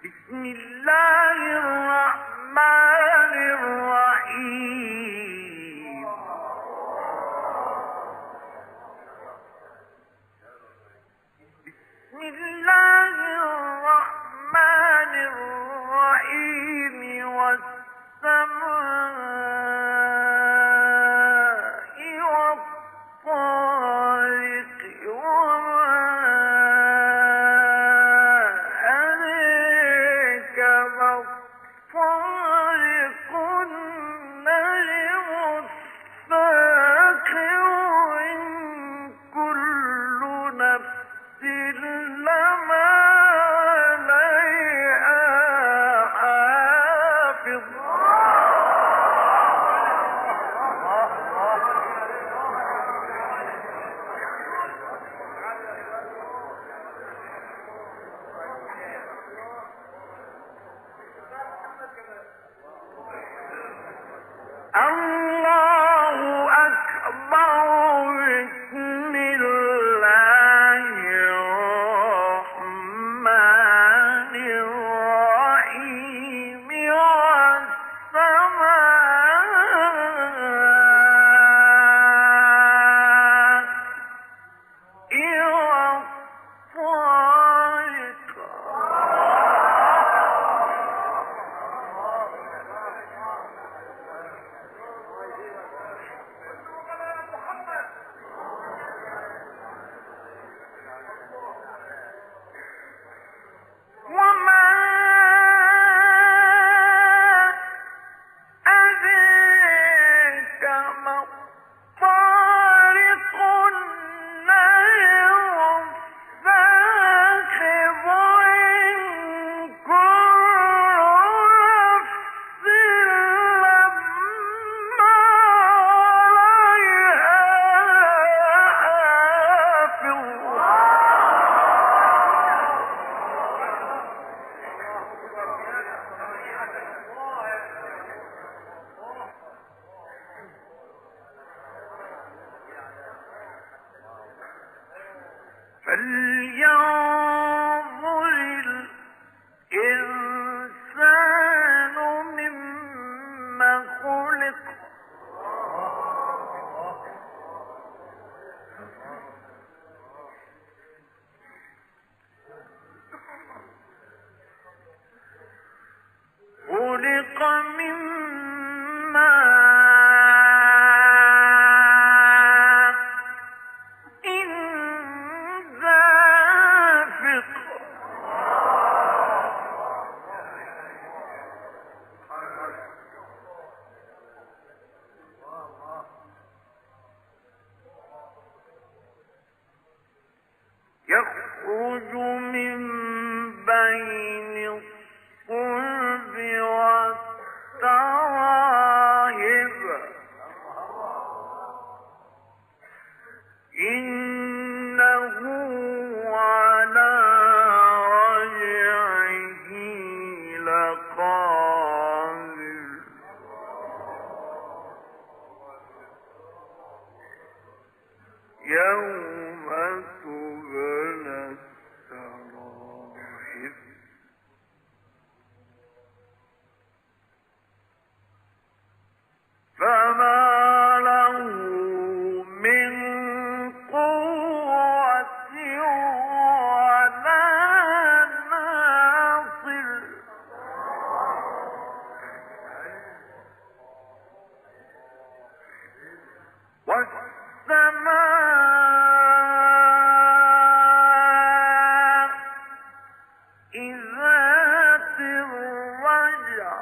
بسم الله الرحمن الرحيم. بسم الله الرحمن الرحيم. والسماء والطارق وما أدراك ما الطارق. النجم الثاقب. إن كل نفس لما عليها حافظ. الله أكبر. بسم الله الرحمن الرحيم. فلينظر الإنسان مما خلق. خلق من ماء دافق. يخرج من بين الصلب والترائب. إنه على رجعه لقادر. يوم تبلى السرائر. فما له من قوة ولا ناصر. والسماء ذات الرجع.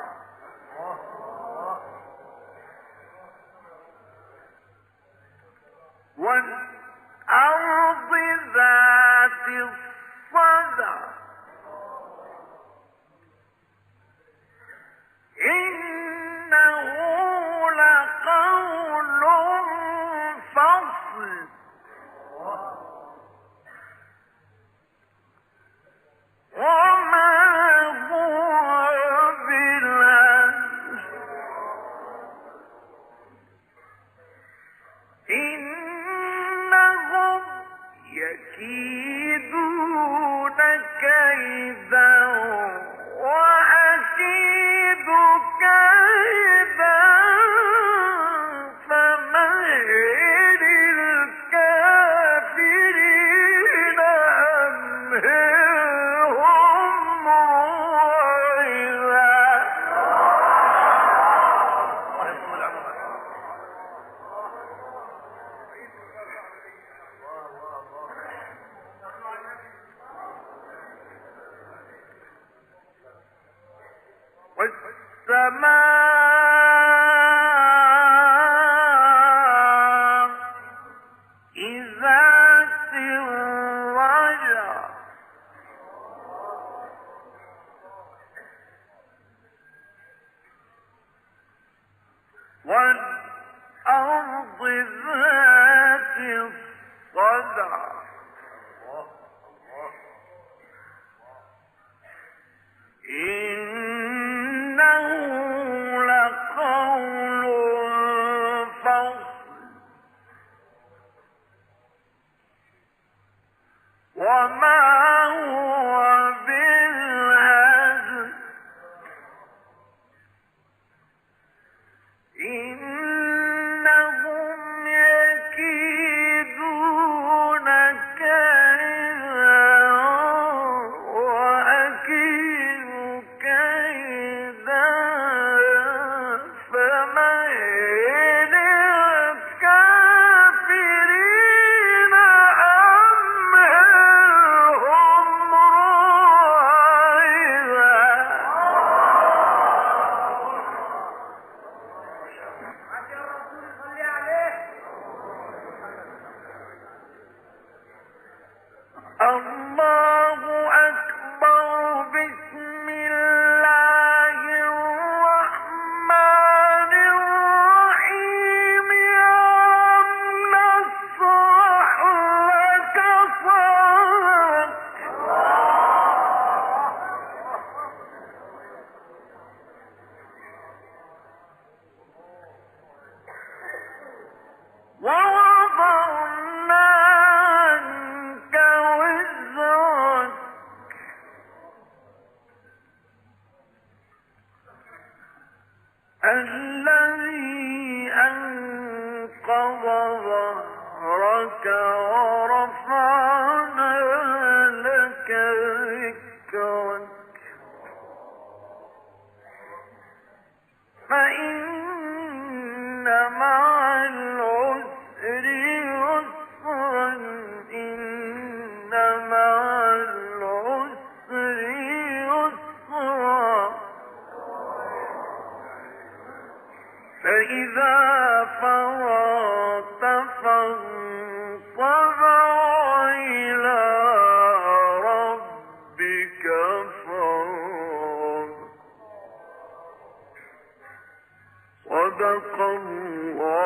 والأرض ذات الصدع. إنه لقول فصل. وما هو بالهزل. إنهم يكيدون كيدا والسماء ذات الرجع والأرض ذات الصدع إنه لقول فصل وما هو بالهزل إنهم يكيدون كيدا وأكيد كيدا فمهل الكافرين أمهلهم رويدا الله أكبر بسم الله الرحمن الرحيم ألم نشرح لك صدرك ووضعنا عنك وزرك الذي أنقض ظهرك ورفعنا لك ذكرك فإن مع العسر يسرا إن مع العسر يسرا فإذا فرغت فانصب وإلى ربك فارغب صدق الله